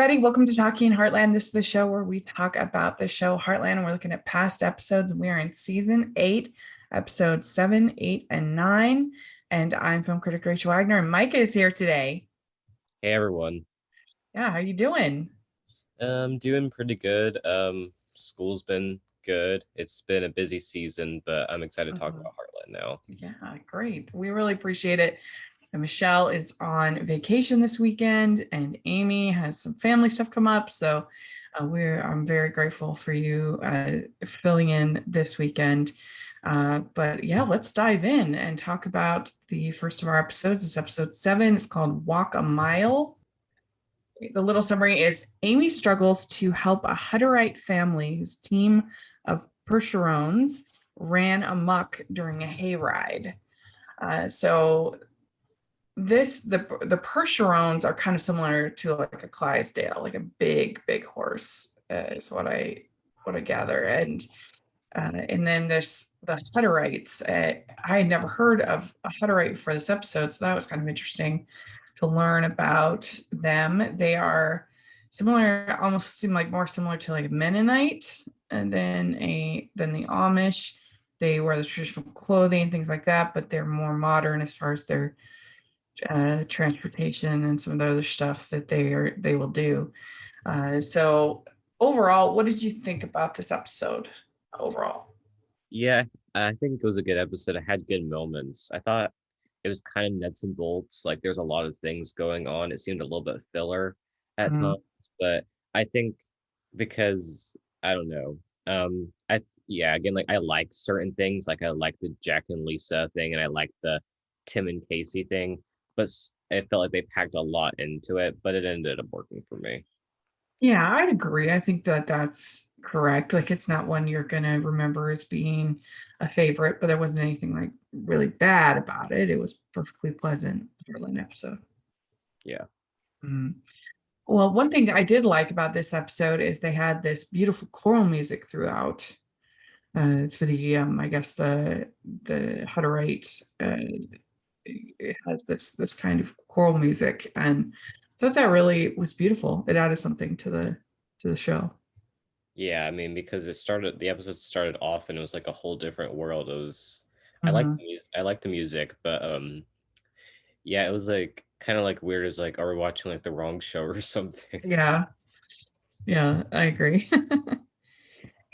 everybody. Welcome to Talking Heartland. This is the show where we talk about the show Heartland, and we're looking at past episodes. We are in season 8, episodes 7, 8, and 9. And I'm film critic Rachel Wagner, and Micah is here today. Hey everyone. Yeah, how you doing? Doing pretty good. School's been good. It's been a busy season, but I'm excited to talk about Heartland now. Yeah, great. We really appreciate it. And Michelle is on vacation this weekend, and Amy has some family stuff come up. So I'm very grateful for you filling in this weekend. But yeah, let's dive in and talk about the first of our episodes. It's episode 7. It's called Walk a Mile. The little summary is Amy struggles to help a Hutterite family whose team of Percherons ran amok during a hayride. So the Percherons are kind of similar to like a Clydesdale, like a big horse, is what I gather. And then there's the Hutterites. I had never heard of a Hutterite for this episode, so that was kind of interesting to learn about them. They are similar, almost seem like more similar to like a Mennonite, and then the Amish. They wear the traditional clothing, things like that, but they're more modern as far as their transportation and some of the other stuff that they will do. So overall, what did you think about this episode overall? Yeah, I think it was a good episode. It had good moments. I thought it was kind of nuts and bolts. Like there's a lot of things going on. It seemed a little bit filler at Mhm. times, but I think because I don't know. Again, like I like certain things. Like I like the Jack and Lisa thing, and I like the Tim and Casey thing. But it felt like they packed a lot into it, but it ended up working for me. Yeah, I'd agree. I think that that's correct. Like it's not one you're gonna remember as being a favorite, but there wasn't anything like really bad about it. It was perfectly pleasant for an episode. Yeah. Mhm. Well, one thing I did like about this episode is they had this beautiful choral music throughout. For the I guess the Hutterite, it has this kind of choral music, and I thought that really was beautiful. It added something to the show. Yeah, I mean, because the episode started off and it was like a whole different world. Mhm. I like the music, but yeah, it was like kind of like weird as like, are we watching like the wrong show or something? Yeah, yeah, I agree.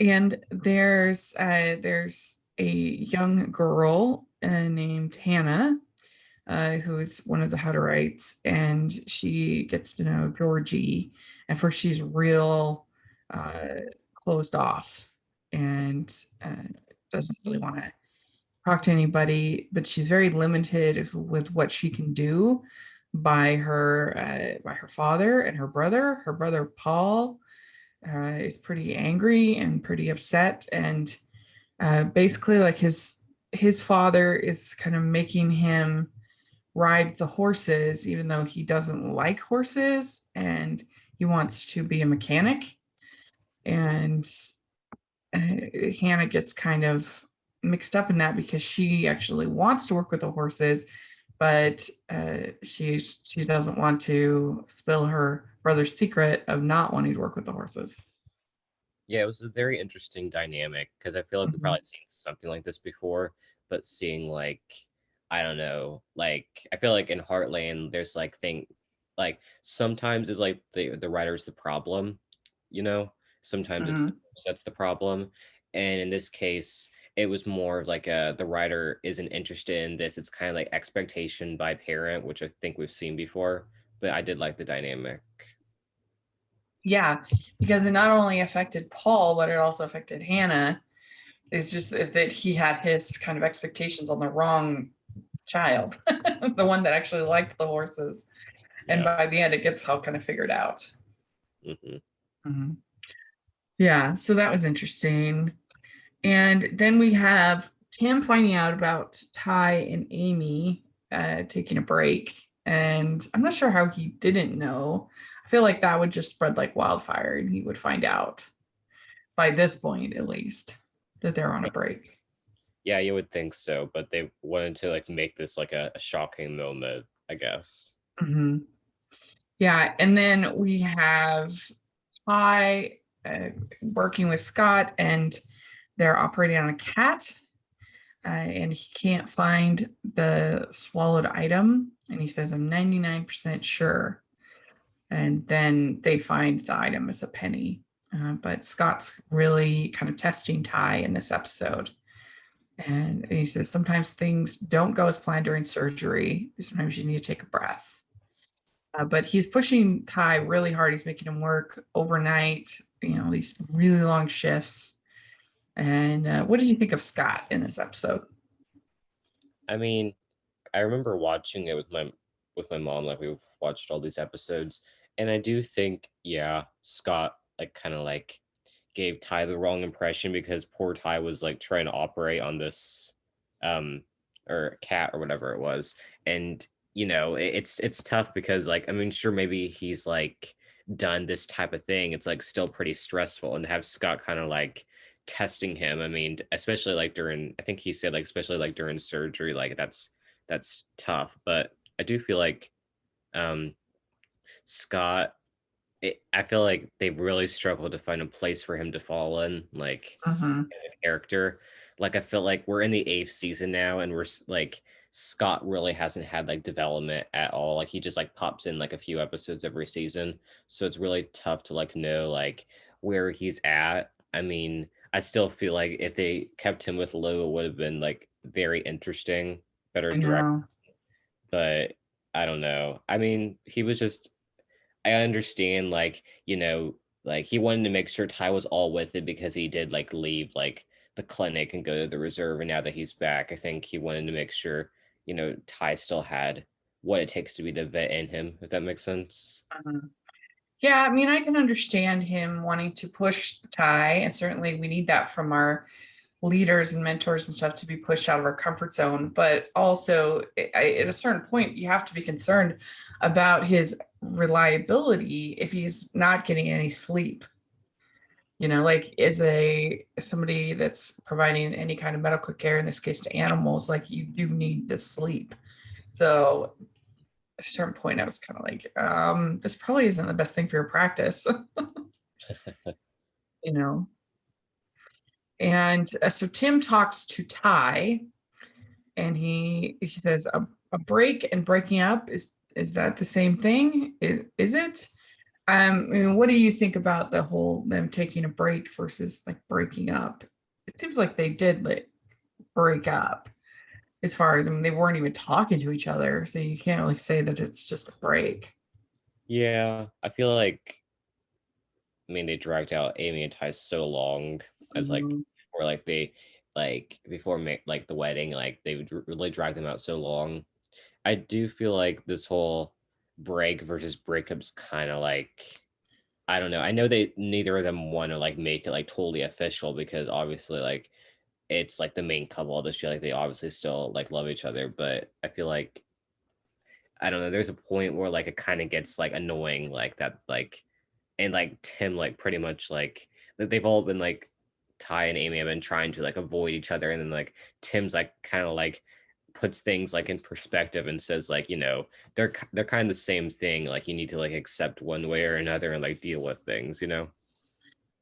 And there's a young girl named Hannah, who's one of the Hutterites, and she gets to know Georgie. At first, she's real uh, closed off and doesn't really want to talk to anybody, but she's very limited with what she can do by her father and her brother. Her brother Paul is pretty angry and pretty upset, and basically like his father is kind of making him ride the horses, even though he doesn't like horses and he wants to be a mechanic. And Hannah gets kind of mixed up in that because she actually wants to work with the horses, but she doesn't want to spill her brother's secret of not wanting to work with the horses. Yeah, it was a very interesting dynamic because I feel like we've Mhm. probably seen something like this before, but seeing like, I don't know, like I feel like in Heartland, there's like sometimes it's like the writer's the problem, you know, sometimes it's Mhm. that's the problem, and in this case, it was more of like the writer isn't interested in this. It's kind of like expectation by parent, which I think we've seen before, but I did like the dynamic. Yeah, because it not only affected Paul, but it also affected Hannah. It's just that he had his kind of expectations on the wrong child, the one that actually liked the horses. And Yeah. by the end, it gets all kind of figured out. Hmm. Mhm. Yeah, so that was interesting. And then we have Tim finding out about Ty and Amy taking a break. And I'm not sure how he didn't know. I feel like that would just spread like wildfire and he would find out by this point, at least, that they're on a break. Yeah, you would think so, but they wanted to like make this like a shocking moment, I guess. Mhm. Yeah, and then we have Ty working with Scott, and they're operating on a cat, and he can't find the swallowed item. And he says, I'm 99% sure. And then they find the item as a penny. But Scott's really kind of testing Ty in this episode. And he says, sometimes things don't go as planned during surgery. Sometimes you need to take a breath. But he's pushing Ty really hard. He's making him work overnight, these really long shifts. And what did you think of Scott in this episode? I mean, I remember watching it with my mom, like we watched all these episodes, and I do think, yeah, Scott like kind of like gave Ty the wrong impression because poor Ty was like trying to operate on this um or cat or whatever it was. And it's tough because like I mean sure maybe he's like done this type of thing. It's like still pretty stressful and to have Scott kind of like testing him. I mean, especially like during I think he said like especially like during surgery, like that's tough. But I do feel like um Scott I feel like they really struggled to find a place for him to fall in, like Mhm. as a character. Like I feel like we're in the eighth season now, and like Scott really hasn't had like development at all. Like he just like pops in like a few episodes every season, so it's really tough to like know like where he's at. I mean, I still feel like if they kept him with Lou, it would have been like very interesting, better I direct. know. But I don't know. I mean, he was just I understand, like, like he wanted to make sure Ty was all with it because he did like leave like the clinic and go to the reserve. And now that he's back, I think he wanted to make sure, Ty still had what it takes to be the vet in him, if that makes sense. Mhm. Yeah, I mean, I can understand him wanting to push Ty, and certainly we need that from our leaders and mentors and stuff to be pushed out of our comfort zone. But also, at a certain point, you have to be concerned about his reliability if he's not getting any sleep. Like as somebody that's providing any kind of medical care, in this case to animals, like you do need to sleep. So at a certain point, I was kind of like, this probably isn't the best thing for your practice, you know. And so Tim talks to Ty, and he says a break and breaking up is that the same thing? Is it? I mean, what do you think about the whole them taking a break versus like breaking up? It seems like they did like break up as far as, I mean, they weren't even talking to each other, so you can't really say that it's just a break. Yeah, I feel like, I mean, they dragged out Amy and Ty so long as like, Mhm. or like they, like before like the wedding, like they would really drag them out so long. I do feel like this whole break versus breakup's kind of like I don't know. I know they neither of them want to like make it like totally official because obviously like it's like the main couple of the show. Like they obviously still like love each other, but I feel like I don't know. There's a point where like it kind of gets like annoying, like that, like and like Tim like pretty much like that they've all been like Ty and Amy have been trying to like avoid each other, and then like Tim's like kind of like puts things like in perspective and says like they're kind of the same thing, like you need to like accept one way or another and like deal with things.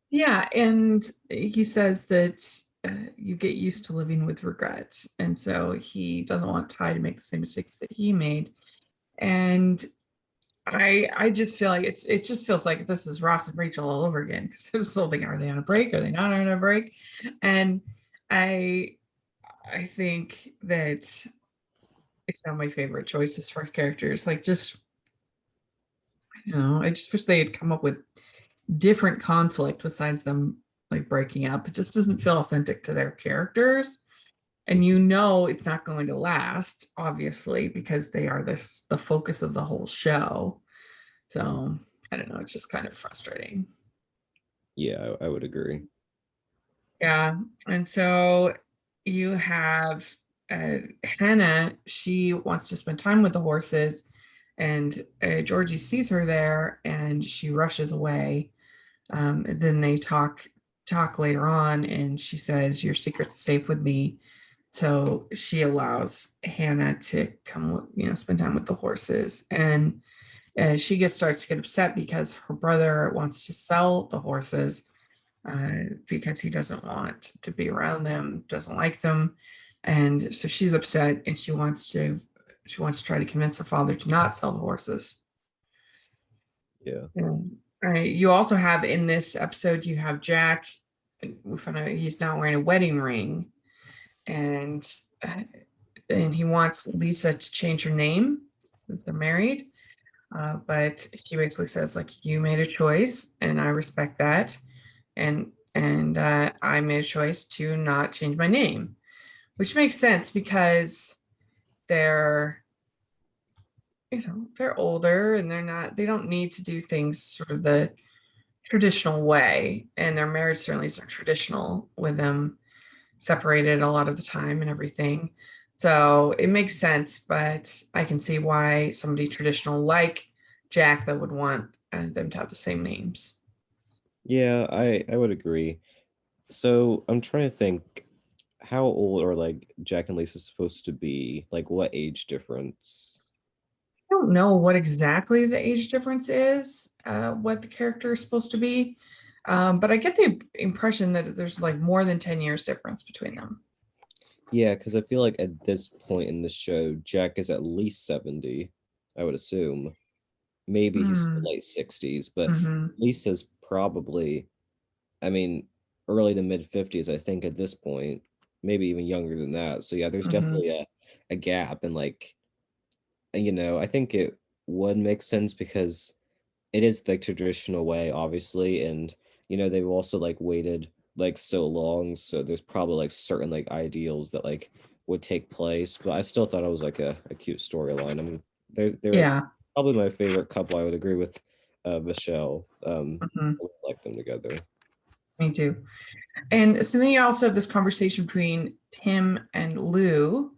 Yeah, and he says that you get used to living with regrets, and so he doesn't want Ty to make the same mistakes that he made. And I just feel like it just feels like this is Ross and Rachel all over again, because they're still thinking, are they on a break? Are they not on a break? And I I think that it's not my favorite choices for characters. Like, just, I just wish they had come up with different conflict besides them like breaking up. It just doesn't feel authentic to their characters. And it's not going to last, obviously, because they are the focus of the whole show. So I don't know, it's just kind of frustrating. Yeah, I would agree. Yeah. And so you have Hannah, she wants to spend time with the horses, and Georgie sees her there and she rushes away. And then they talk later on, and she says, your secret's safe with me. So she allows Hannah to come, spend time with the horses. And she starts to get upset because her brother wants to sell the horses because he doesn't want to be around them, doesn't like them, and so she's upset and she wants to try to convince her father to not sell the horses. Yeah. You also have in this episode, you have Jack. We find out he's not wearing a wedding ring, and uh, and he wants Lisa to change her name since they're married. But she basically says like, you made a choice, and I respect that, and I made a choice to not change my name, which makes sense because they're they're older and they don't need to do things sort of the traditional way, and their marriage certainly isn't traditional with them separated a lot of the time and everything. So it makes sense, but I can see why somebody traditional like Jack that would want them to have the same names. Yeah, I would agree. So I'm trying to think how old are like Jack and Lisa supposed to be? Like what age difference? I don't know what exactly the age difference is, what the character is supposed to be, but I get the impression that there's like more than 10 years difference between them. Yeah, because I feel like at this point in the show, Jack is at least 70, I would assume. Maybe he's still Mm, late 60s, but hmm Lisa's probably, I mean, early to mid 50s, I think, at this point, maybe even younger than that. So yeah, there's hmm definitely a gap. And like, I think it would make sense because it is the traditional way, obviously, and they've also like waited like so long, so there's probably like certain like ideals that like would take place. But I still thought it was like a cute storyline. I mean, they're Yeah. probably my favorite couple. I would agree with Michelle. I hmm would like them together. Me too. And so then you also have this conversation between Tim and Lou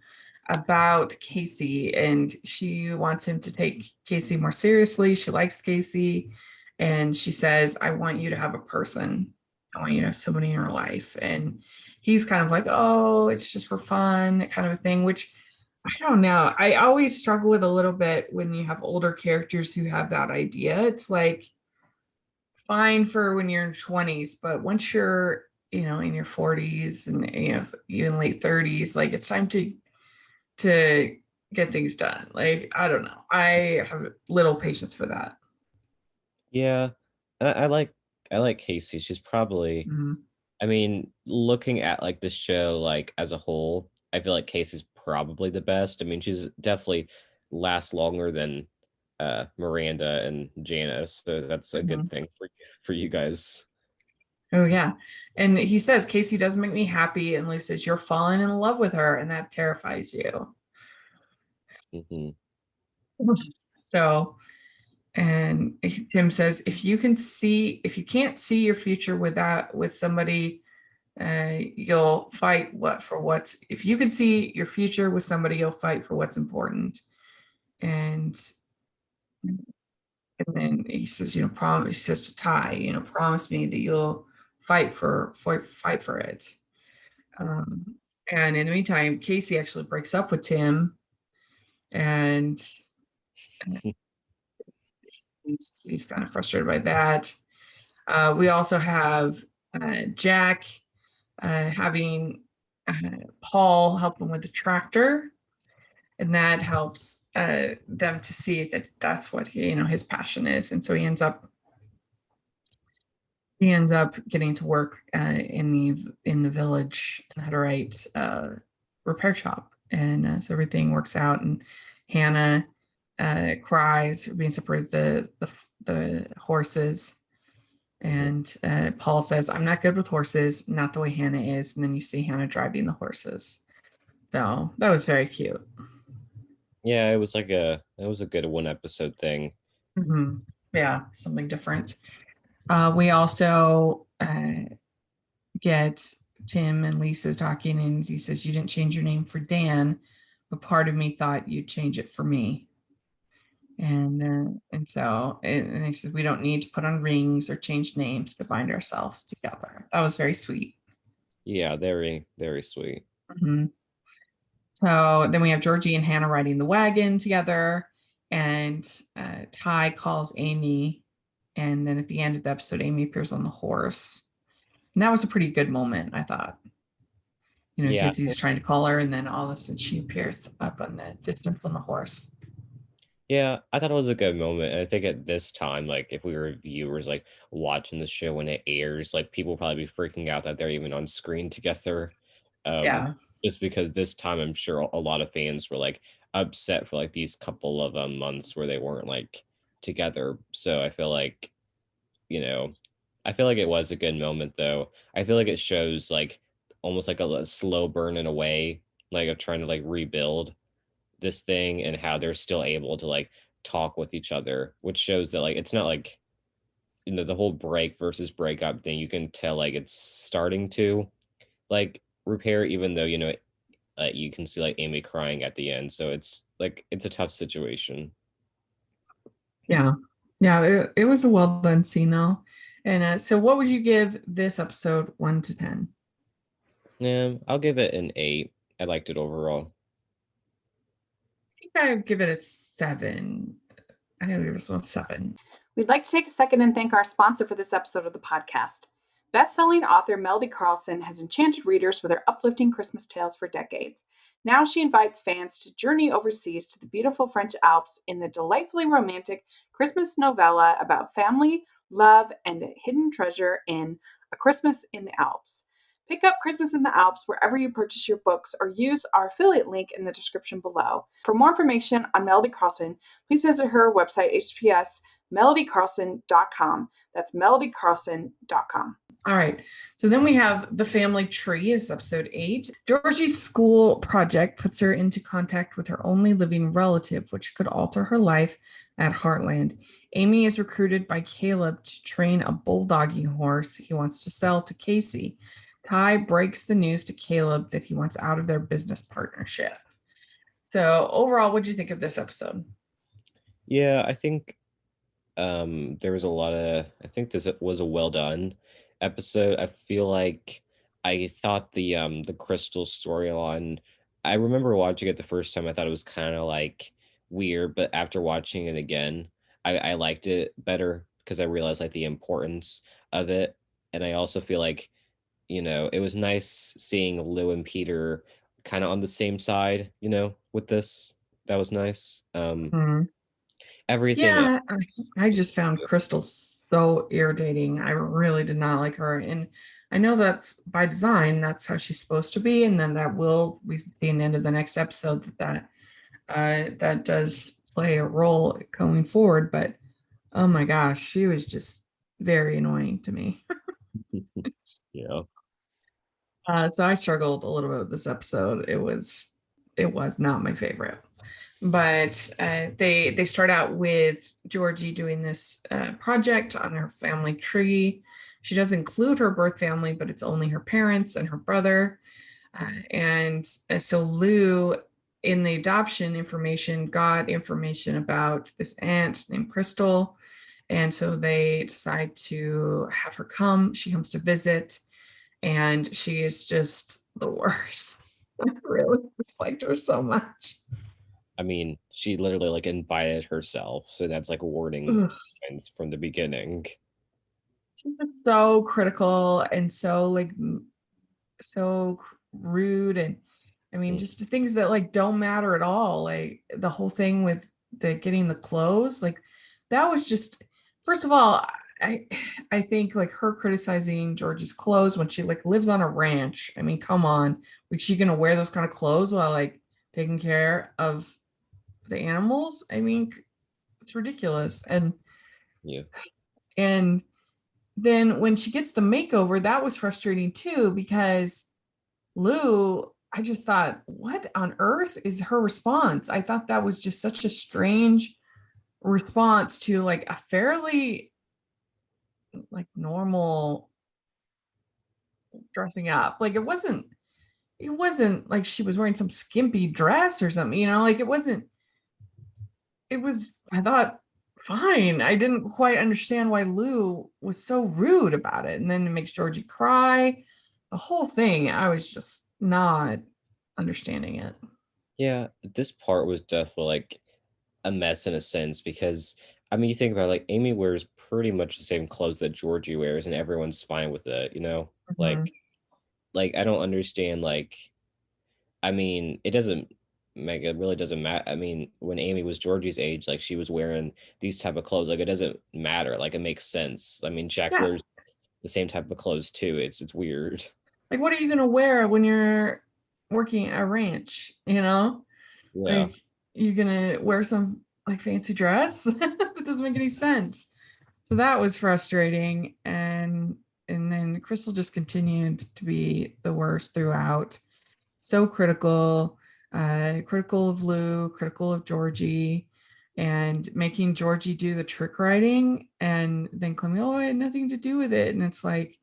about Casey, and she wants him to take Casey more seriously. She likes Casey, and she says, I want you to have a person. I want you to have somebody in your life. And he's kind of like, oh, it's just for fun, kind of a thing, which I don't know. I always struggle with a little bit when you have older characters who have that idea. It's like, fine for when you're in 20s, but once you're, in your 40s and even late 30s, like it's time to get things done. Like, I don't know. I have little patience for that. Yeah, I like Casey. She's probably, Mhm. I mean, looking at like the show like as a whole, I feel like Casey's probably the best. I mean, she's definitely lasts longer than Miranda and Janice, so that's a good Mhm. thing for you guys. Oh yeah. And he says, Casey doesn't make me happy. And Lou says, you're falling in love with her, and that terrifies you. Hmm. So, and Tim says, if you can't see your future with somebody, you'll fight if you can see your future with somebody, you'll fight for what's important. And and then he says, promise, he says to Ty, promise me that you'll fight for it. um and in the meantime, Casey actually breaks up with Tim, and he's kind of frustrated by that. We also have Jack having uh, Paul help him with the tractor, and that helps them to see that that's what his passion is, and so he ends up getting to work in the village in the Hutterite repair shop, and so everything works out. And Hannah cries for being separated the horses, Hmm. and Paul says, "I'm not good with horses, not the way Hannah is." And then you see Hannah driving the horses. So that was very cute. Yeah, it was a good one episode thing. Mhm. Yeah, something different. We also get Tim and Lisa talking, and he says, "You didn't change your name for Dan, but part of me thought you'd change it for me." And he says, "We don't need to put on rings or change names to bind ourselves together." That was very sweet. Yeah, very very sweet. Mhm. So then we have Georgie and Hannah riding the wagon together, and Ty calls Amy, and then at the end of the episode, Amy appears on the horse, and that was a pretty good moment, I thought. Yeah, Because he's trying to call her, and then all of a sudden she appears up on the distance on the horse. yeah, I thought it was a good moment. And I think at this time, like if we were viewers like watching the show when it airs, like people will probably be freaking out that they're even on screen together. Um, Yeah. just because this time I'm sure a lot of fans were like upset for like these couple of months where they weren't like together. So I feel like, you know, I feel like it was a good moment though. I feel like it shows like almost like a slow burn in a way, like of trying to like rebuild this thing and how they're still able to like talk with each other, which shows that like it's not like the whole break versus breakup thing. You can tell like it's starting to like repair, even though you can see like Amy crying at the end. So it's like it's a tough situation. Yeah. Yeah. It was a well done scene, though. And so, what would you give this episode 1 to 10? Yeah, I'll give it an 8. I liked it overall. I think I would give it a 7. I would give this one 7. We'd like to take a second and thank our sponsor for this episode of the podcast. Best-selling author Melody Carlson has enchanted readers with her uplifting Christmas tales for decades. Now she invites fans to journey overseas to the beautiful French Alps in the delightfully romantic Christmas novella about family, love, and hidden treasure in A Christmas in the Alps. Pick up Christmas in the Alps wherever you purchase your books or use our affiliate link in the description below. For more information on Melody Carlson, please visit her website, https melodycarlson.com. That's melodycarlson.com. All right. So then we have The Family Tree is episode 8. Georgie's school project puts her into contact with her only living relative, which could alter her life at Heartland. Amy is recruited by Caleb to train a bulldogging horse he wants to sell to Casey. Ty breaks the news to Caleb that he wants out of their business partnership. So overall, what do you think of this episode? Yeah, I think there was a lot of I think this was a well done episode. I feel like I thought the Crystal storyline, I remember watching it the first time, I thought it was kind of like weird, but after watching it again, I liked it better because I realized like the importance of it. And I also feel like, it was nice seeing Lou and Peter kind of on the same side, with this. That was nice. Everything else. Yeah, I just found Crystal so irritating. I really did not like her. And I know that's by design, that's how she's supposed to be. And then we see in the end of the next episode that does play a role going forward. But oh my gosh, she was just very annoying to me. Yeah. So I struggled a little bit with this episode. It was not my favorite. But they start out with Georgie doing this project on her family tree. She does include her birth family, but it's only her parents and her brother. And so Lou, in the adoption information, got information about this aunt named Crystal. And so they decide to have her come. She comes to visit, and she is just the worst. I really disliked her so much. I mean, she literally like invited herself, so that's like warning signs from the beginning. She was so critical and so so rude, and I mean just the things that like don't matter at all. Like the whole thing with the getting the clothes, like that was just, first of all, I I think like her criticizing George's clothes when she like lives on a ranch. I mean, come on, like she gonna wear those kind of clothes while like taking care of the animals? I mean, it's ridiculous. Yeah. And then when she gets the makeover, that was frustrating too, because Lou, I just thought, what on earth is her response? I thought that was just such a strange response to like a fairly like normal dressing up. Like it wasn't like she was wearing some skimpy dress or something, like it was, I thought, fine. I didn't quite understand why Lou was so rude about it. And then it makes Georgie cry. The whole thing, I was just not understanding it. Yeah, this part was definitely like a mess in a sense because I mean you think about it, like Amy wears pretty much the same clothes that Georgie wears and everyone's fine with it, you know? Mhm. Like I don't understand like I mean it doesn't make it really doesn't matter. I mean when Amy was Georgie's age like she was wearing these type of clothes like it doesn't matter like it makes sense. I mean Jack Yeah. wears the same type of clothes too. It's weird. Like, what are you going to wear when you're working at a ranch? You know, Yeah. like, you're going to wear some like fancy dress? It doesn't make any sense. So that was frustrating. And then Crystal just continued to be the worst throughout. So critical of Lou, critical of Georgie, and making Georgie do the trick writing and then claiming, oh, I had nothing to do with it. And it's like,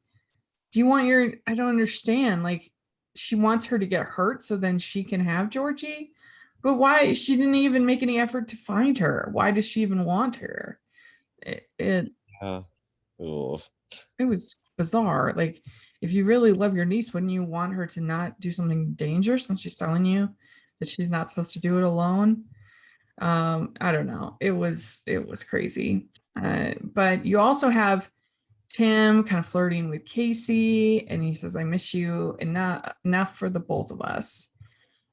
do you want your, I don't understand. Like, she wants her to get hurt so then she can have Georgie. But why? She didn't even make any effort to find her. Why does she even want her? It Yeah. Ooh. it was bizarre. Like, if you really love your niece, wouldn't you want her to not do something dangerous since she's telling you that she's not supposed to do it alone? I don't know. It was crazy. But you also have Tim kind of flirting with Casey, and he says, I miss you enough for the both of us.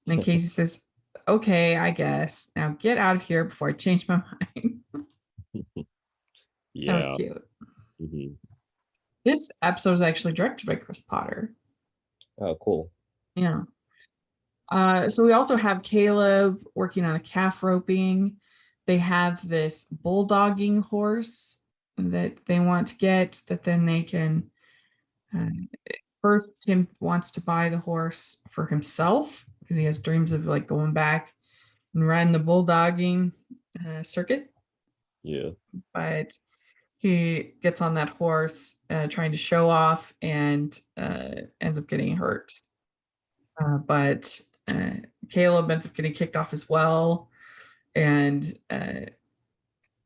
And then Casey says, okay, I guess. Now get out of here before I change my mind. That was Yeah. cute. Mhm. This episode is actually directed by Chris Potter. Oh, cool. Yeah. So we also have Caleb working on the calf roping. They have this bulldogging horse that they want to get that then they can uh, first Tim wants to buy the horse for himself because he has dreams of like going back and riding the bulldogging circuit, Yeah. but he gets on that horse trying to show off and ends up getting hurt. But Caleb ends up getting kicked off as well, and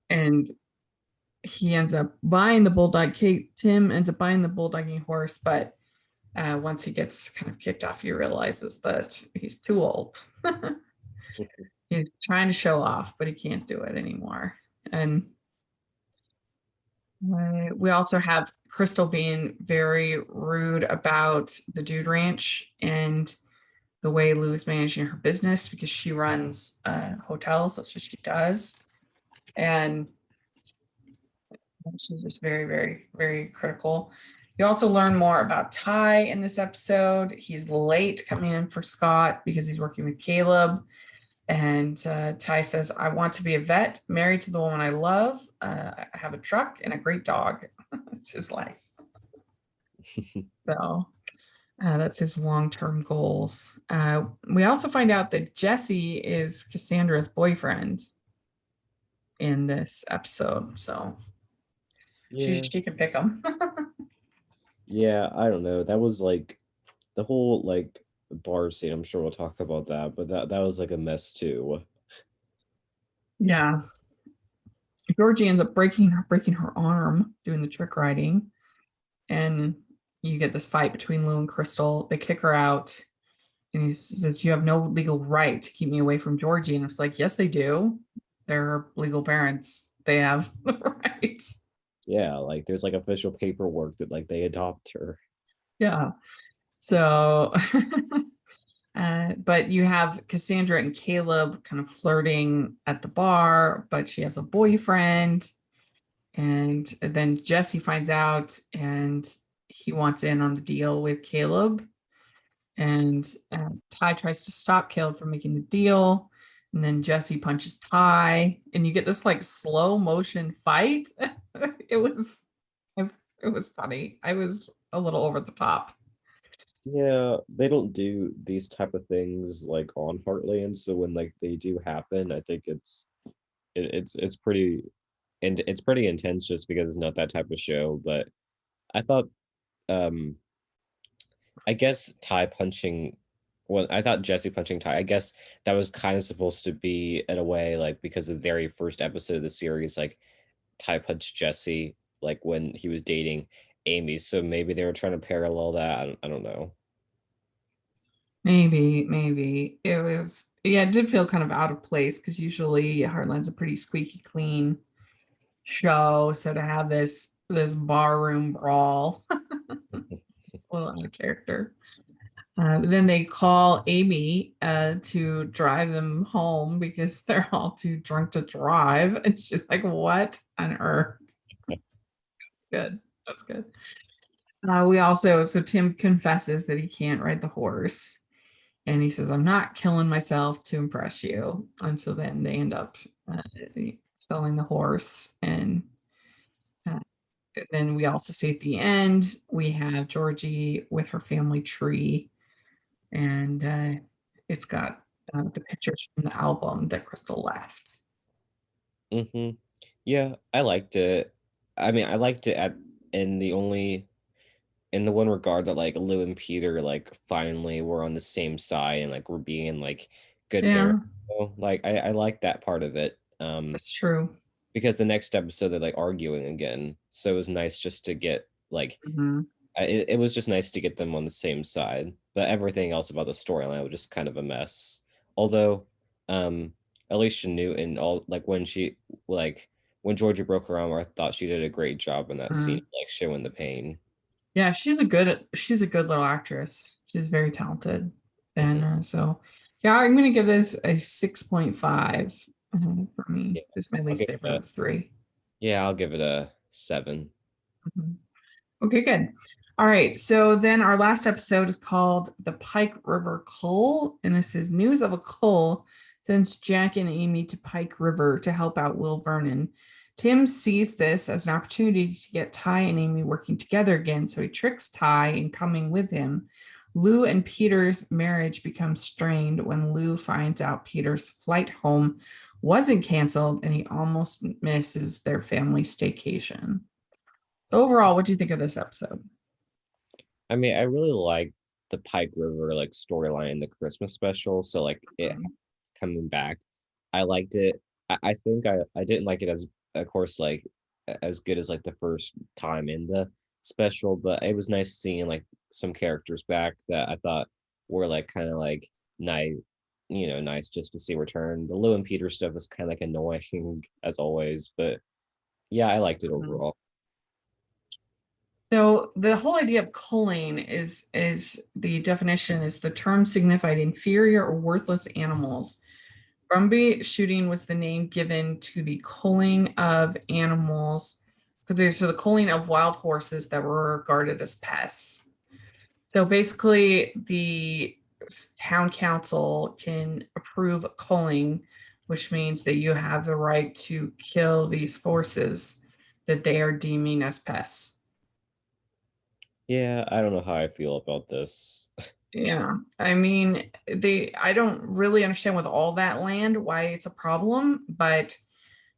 and he ends up buying the bulldog. Tim ends up buying the bulldogging horse, but once he gets kind of kicked off, he realizes that he's too old. He's trying to show off, but he can't do it anymore. And we also have Crystal being very rude about the Dude Ranch and the way Lou's managing her business because she runs hotels. That's what she does. And she's just very, very, very critical. You also learn more about Ty in this episode. He's late coming in for Scott because he's working with Caleb. And Ty says, I want to be a vet, married to the woman I love. I have a truck and a great dog. That's his life. So that's his long-term goals. We also find out that Jesse is Cassandra's boyfriend in this episode. So Yeah. she can pick him. Yeah, I don't know. That was like the whole like bar scene. I'm sure we'll talk about that, but that was like a mess too. Yeah. Georgie ends up breaking her arm doing the trick riding. And you get this fight between Lou and Crystal. They kick her out. And he says, you have no legal right to keep me away from Georgie. And it's like, yes, they do. They're her legal parents. They have the right. Yeah, like there's like official paperwork that like they adopt her. Yeah. So, but you have Cassandra and Caleb kind of flirting at the bar, but she has a boyfriend. And then Jesse finds out and he wants in on the deal with Caleb. And Ty tries to stop Caleb from making the deal. And then Jesse punches Ty, and you get this like slow motion fight. it was it was funny. I was a little over the top. Yeah, they don't do these type of things like on Heartland, so when like they do happen, I think it's pretty and it's pretty intense just because it's not that type of show. But I thought um I guess Ty punching well, I thought Jesse punching Ty. I guess that was kind of supposed to be in a way like because the very first episode of the series, like Ty punched Jesse like when he was dating Amy. So maybe they were trying to parallel that. I don't know. Maybe it was. Yeah, it did feel kind of out of place because usually Heartland's a pretty squeaky clean show. So to have this barroom brawl, a little out of character. Then they call Amy to drive them home because they're all too drunk to drive. And she's like, what on earth? Good. That's good. So Tim confesses that he can't ride the horse. And he says, I'm not killing myself to impress you. And so then they end up uh, selling the horse. And uh, then we also see at the end, we have Georgie with her family tree. And it's got the pictures from the album that Crystal left. Mm-hmm. Yeah, I liked it. I mean, I liked it in the one regard that like Lou and Peter like finally were on the same side and like were being like good Yeah, parents. So, like I like that part of it. that's true. Because the next episode they're like arguing again. So it was nice just to get like Mhm. it was just nice to get them on the same side. But everything else about the storyline was just kind of a mess. Although Alicia Newton all like when Georgia broke her arm, I thought she did a great job in that scene, Mhm. like showing the pain. Yeah, she's a good little actress. She's very talented. And Mhm. so yeah, I'm gonna give this a 6.5 for me. Yeah, This is my I'll least give favorite it of the three. I'll give it a 7. Mhm. Okay, good. All right. So then our last episode is called The Pike River Cull. And this is news of a cull sends Jack and Amy to Pike River to help out Will Vernon. Tim sees this as an opportunity to get Ty and Amy working together again. So he tricks Ty in coming with him. Lou and Peter's marriage becomes strained when Lou finds out Peter's flight home wasn't canceled and he almost misses their family staycation. Overall, what do you think of this episode? I mean, I really like the Pike River like storyline in the Christmas special. So like it coming back, I liked it. I think I didn't like it as of course like as good as like the first time in the special, but it was nice seeing like some characters back that I thought were like kind of like nice, nice just to see return. The Lou and Peter stuff is kind of like annoying as always, but yeah, I liked it Mhm. overall. So the whole idea of culling is the definition is the term signified inferior or worthless animals. Brumby shooting was the name given to the culling of animals. So the culling of wild horses that were regarded as pests. So basically, the town council can approve culling, which means that you have the right to kill these horses that they are deeming as pests. Yeah, I don't know how I feel about this. Yeah, I mean, I don't really understand with all that land why it's a problem, but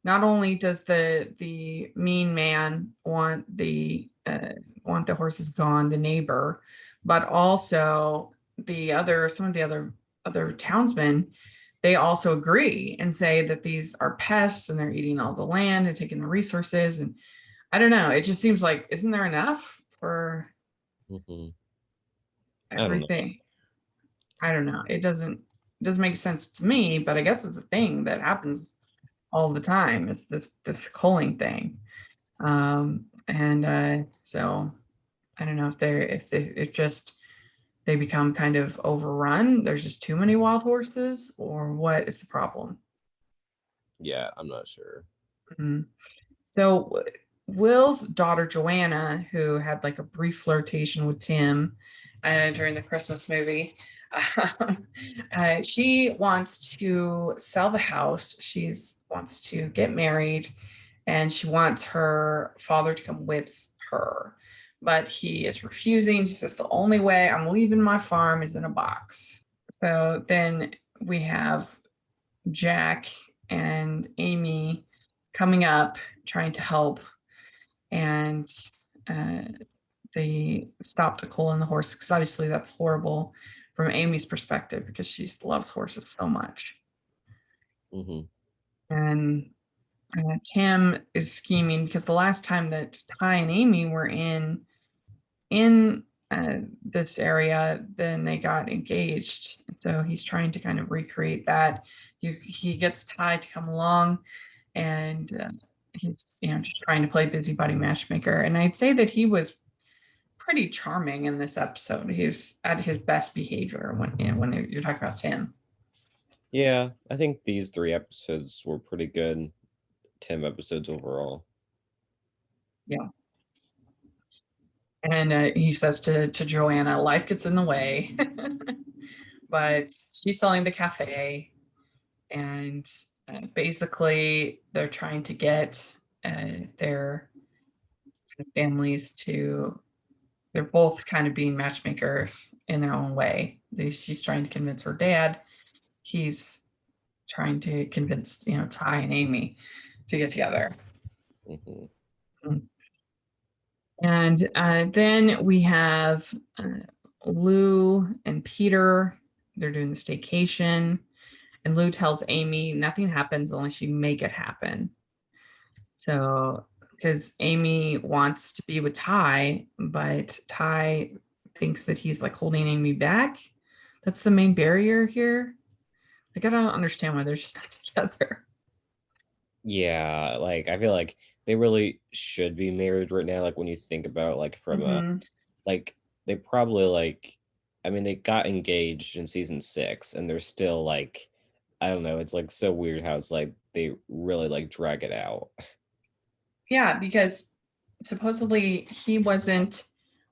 not only does the mean man want the horses gone, the neighbor, but also some of the other townsmen, they also agree and say that these are pests and they're eating all the land and taking the resources. And I don't know, it just seems like, isn't there enough for Mhm. I don't know. everything? I don't know. It doesn't make sense to me, but I guess it's a thing that happens all the time. It's this culling thing. And so I don't know if just they become kind of overrun. There's just too many wild horses, or what is the problem? Yeah, I'm not sure. Mhm. So Will's daughter Joanna, who had like a brief flirtation with Tim during the Christmas movie, she wants to sell the house. She wants to get married, and she wants her father to come with her. But he is refusing. He says the only way I'm leaving my farm is in a box. So then we have Jack and Amy coming up, trying to help, and uh, they stop the coal and the horse because obviously that's horrible from Amy's perspective because she loves horses so much. Hmm. And Tim is scheming because the last time that Ty and Amy were in this area, then they got engaged. So he's trying to kind of recreate that. He gets Ty to come along, and he's just trying to play busybody matchmaker. And I'd say that he was pretty charming in this episode. He was at his best behavior when you're talking about Tim. Yeah, I think these 3 episodes were pretty good. Tim episodes overall. Yeah. And he says to Joanna, life gets in the way. But she's selling the cafe, and basically they're trying to get their families to, they're both kind of being matchmakers in their own way. She's trying to convince her dad. He's trying to convince, Ty and Amy to get together. Mm-hmm. And then we have Lou and Peter. They're doing the staycation, and Lou tells Amy nothing happens unless you make it happen. So, because Amy wants to be with Ty, but Ty thinks that he's like holding Amy back. That's the main barrier here. Like, I don't understand why they're just not together. Yeah, like I feel like they really should be married right now. Like when you think about like from a like they probably like I mean they got engaged in season 6 and they're still like I don't know, it's like so weird how it's like they really like drag it out. Yeah, because supposedly he wasn't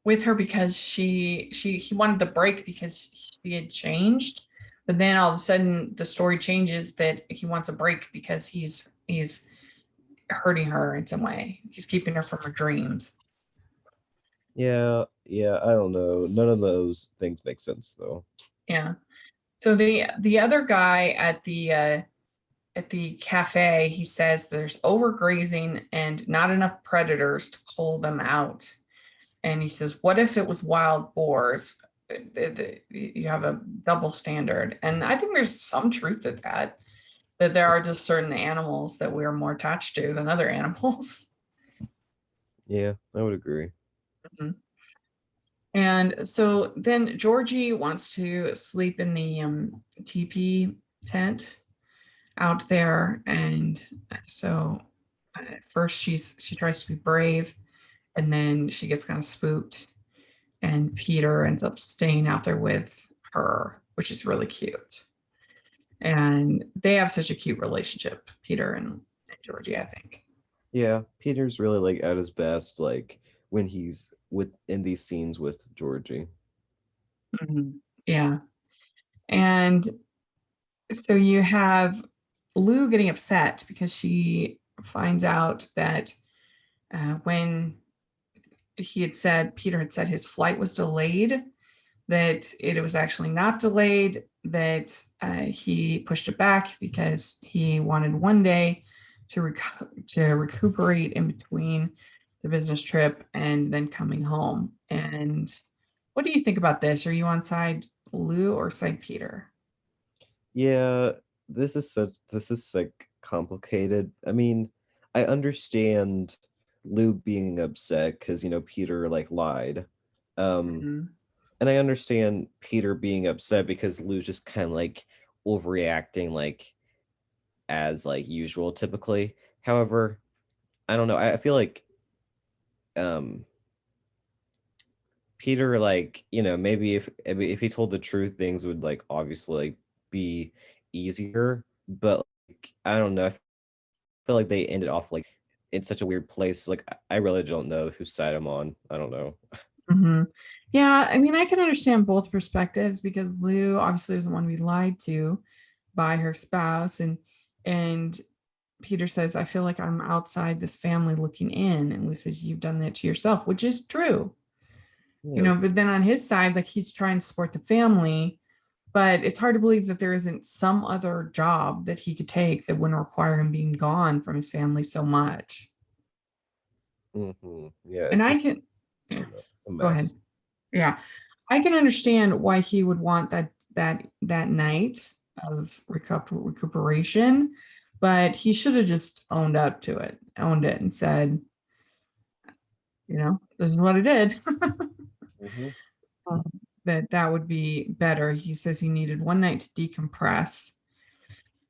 with her because he wanted the break because she had changed. But then all of a sudden the story changes that he wants a break because he's hurting her in some way. He's keeping her from her dreams. Yeah, I don't know. None of those things make sense though. Yeah. So the other guy at the cafe, he says there's overgrazing and not enough predators to pull them out. And he says, what if it was wild boars? You have a double standard. And I think there's some truth to that there are just certain animals that we're more attached to than other animals. Yeah, I would agree. Mm-hmm. And so then Georgie wants to sleep in the teepee tent out there. And so first she tries to be brave, and then she gets kind of spooked, and Peter ends up staying out there with her, which is really cute. And they have such a cute relationship, Peter and Georgie, I think. Yeah, Peter's really like at his best, like when he's in these scenes with Georgie. Mm-hmm. Yeah. And so you have Lou getting upset because she finds out that when Peter had said his flight was delayed, that it was actually not delayed, that he pushed it back because he wanted one day to recuperate in between the business trip and then coming home. And what do you think about this? Are you on side Lou or side Peter? Yeah, this is like complicated. I mean, I understand Lou being upset because Peter like lied. And I understand Peter being upset because Lou's just kind of like overreacting like as like usual typically. However, I don't know. I feel like Peter like, maybe if he told the truth, things would like obviously like be easier, but like I don't know. I feel like they ended off like in such a weird place. Like I really don't know whose side I'm on. I don't know. Mm-hmm. Yeah, I mean, I can understand both perspectives because Lou obviously doesn't want to be lied to by her spouse, and Peter says, I feel like I'm outside this family looking in, and Lou says, you've done that to yourself, which is true. Yeah. But then on his side, like he's trying to support the family, but it's hard to believe that there isn't some other job that he could take that wouldn't require him being gone from his family so much. Mm-hmm. Yeah, And I can go ahead. Yeah, I can understand why he would want that night of recuperation, but he should have just owned it and said, this is what I did. Mm-hmm. that would be better. He says he needed one night to decompress.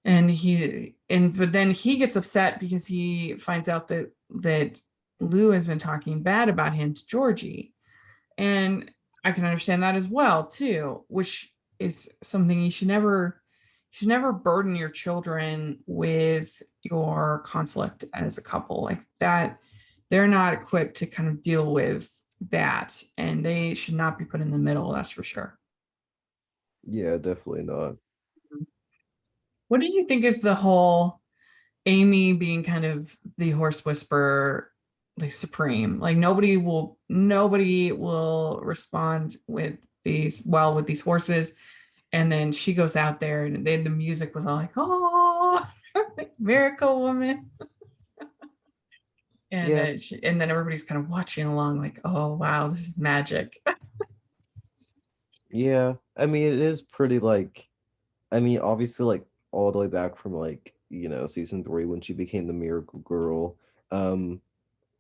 But then he gets upset because he finds out that Lou has been talking bad about him to Georgie. And I can understand that as well too, which is something you should never burden your children with your conflict as a couple like that. They're not equipped to kind of deal with that, and they should not be put in the middle, that's for sure. Yeah, definitely not. What did you think of the whole Amy being kind of the horse whisperer, like supreme? Like nobody will respond with these horses, and then she goes out there and the music was all like, oh, miracle woman. And Yeah. and then everybody's kind of watching along like, oh wow, this is magic. Yeah, I mean, it is pretty like, I mean, obviously, like all the way back from like, season 3 when she became the Miracle Girl. Um,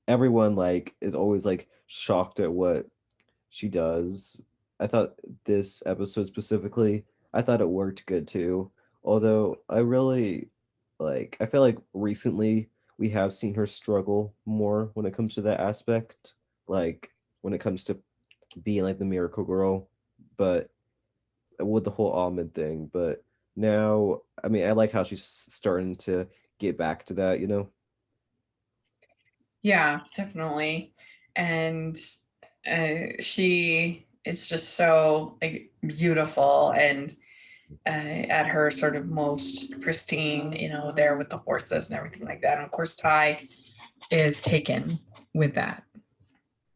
Everyone like is always like shocked at what she does. I thought this episode specifically, I thought it worked good too. Although I really I feel like recently we have seen her struggle more when it comes to that aspect, like when it comes to being like the Miracle Girl, but with the whole almond thing. But now, I mean, I like how she's starting to get back to that. Yeah, definitely. And she is just so like beautiful and at her sort of most pristine, there with the horses and everything like that. And of course, Ty is taken with that.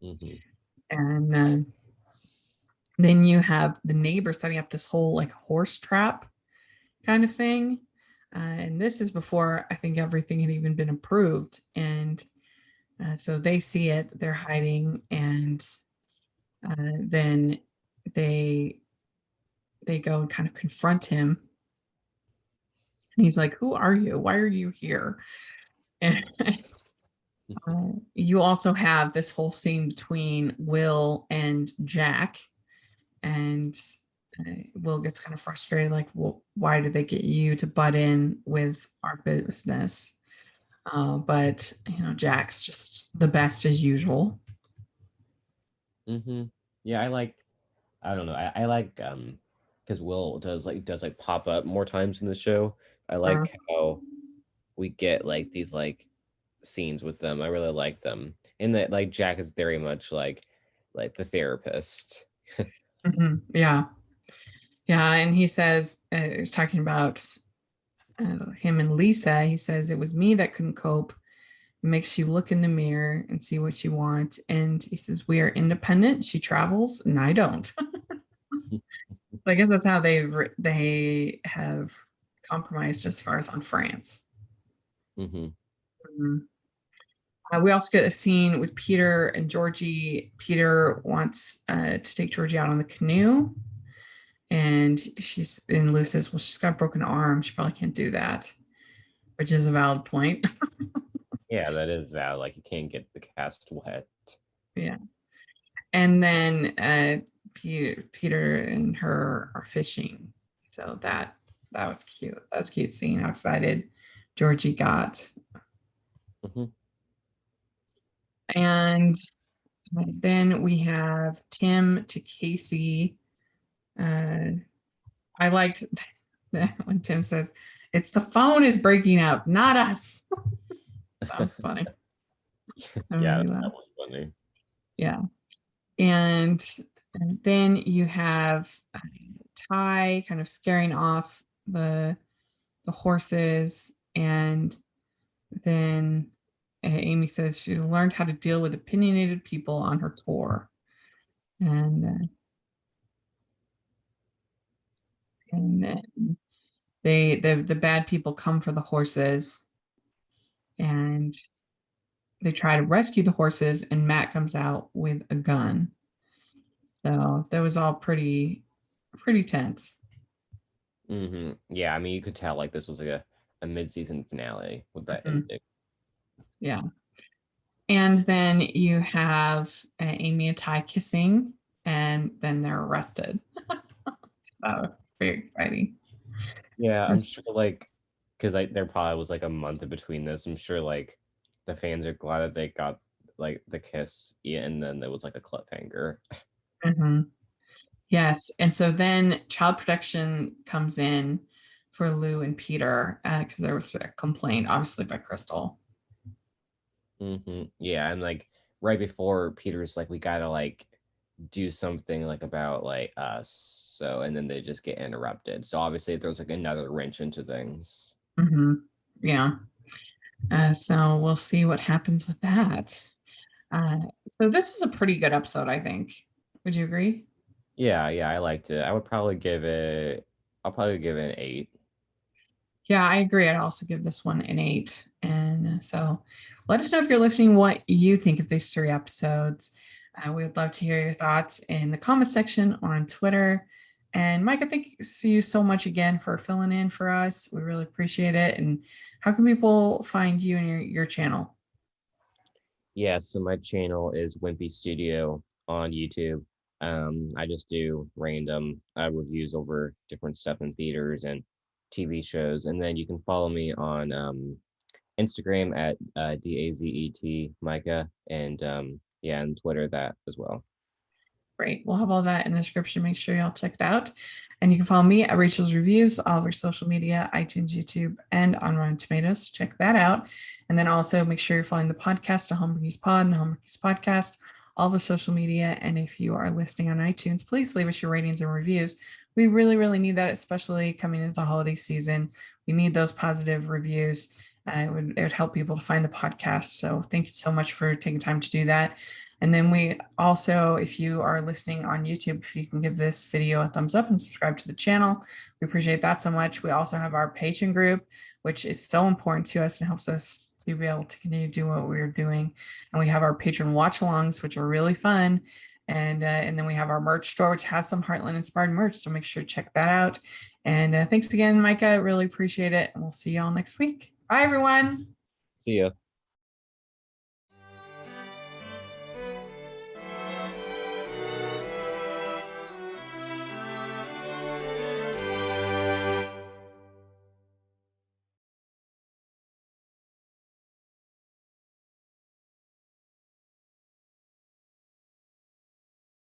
Mhm. And then you have the neighbor setting up this whole like horse trap kind of thing. And this is before I think everything had even been approved. And so they see it, they're hiding, and then they go and kind of confront him. And he's like, "Who are you? Why are you here?" And you also have this whole scene between Will and Jack, and Will gets kind of frustrated, like, "Well, why did they get you to butt in with our business?" But Jack's just the best as usual. Yeah, I don't know. I like because Will does pop up more times in the show. I like how we get like these like scenes with them. I really like them. And that like Jack is very much like the therapist. Yeah. Yeah. And he says, he's talking about him and Lisa. He says, it was me that couldn't cope. It makes you look in the mirror and see what you want. And he says, we are independent. She travels and I don't. I guess that's how they have compromised as far as on France. Mm-hmm. We also get a scene with Peter and Georgie. Peter wants to take Georgie out on the canoe. And Lou says, well, she's got a broken arm. She probably can't do that, which is a valid point. Yeah, that is valid. Like you can't get the cast wet. Yeah. And then Peter and her are fishing. So that was cute. That was cute seeing how excited Georgie got. And then we have Tim to Casey. I liked when Tim says, it's the phone is breaking up, not us. That was funny. Yeah, that was funny. Yeah. And then you have Ty kind of scaring off the horses, and then Amy says she learned how to deal with opinionated people on her tour, and then the bad people come for the horses, and they try to rescue the horses, and Matt comes out with a gun. So that was all pretty tense. Yeah, I mean, you could tell like this was like a mid-season finale with that ending. Yeah. And then you have Amy and Ty kissing, and then they're arrested. That was very exciting. Yeah, I'm sure like because there probably was like a month in between this. I'm sure like the fans are glad that they got like the kiss, yeah, and then there was like a cliffhanger. Mhm. Yes. And so then child protection comes in for Lou and Peter because there was a complaint, obviously, by Crystal. Yeah, and like right before Peter's like, we gotta like do something like about like us. So and then they just get interrupted. So obviously there's like another wrench into things. Yeah. So we'll see what happens with that. Uh, so this is a pretty good episode, I think. Would you agree? Yeah, I liked it. I would probably give it. I'll probably give it an 8. Yeah, I agree. I'd also give this one an 8. And so let us know if you're listening what you think of these 3 episodes. We would love to hear your thoughts in the comment section or on Twitter. And Micah, thank you so much again for filling in for us. We really appreciate it. And how can people find you and your channel? Yeah, so my channel is Wimpy Studio on YouTube. I just do random reviews over different stuff in theaters and TV shows, and then you can follow me on Instagram at DAZET Micah, and yeah, and Twitter that as well. Great. We'll have all that in the description. Make sure y'all check it out. And you can follow me at Rachel's Reviews, all of our social media, iTunes, YouTube, and on Rotten Tomatoes. Check that out. And then also make sure you're following the podcast, a Homebrews Pod and Homebrews Podcast, all the social media. And if you are listening on iTunes, please leave us your ratings and reviews. We really, really need that, especially coming into the holiday season. We need those positive reviews. It would help people to find the podcast. So thank you so much for taking time to do that. And then we also, if you are listening on YouTube, if you can give this video a thumbs up and subscribe to the channel, we appreciate that so much. We also have our Patreon group, which is so important to us and helps us to be able to continue to do what we're doing. And we have our patron watch-alongs, which are really fun. And then we have our merch store, which has some Heartland inspired merch. So make sure to check that out. And thanks again, Micah. Really appreciate it. And we'll see you all next week. Bye, everyone. See ya.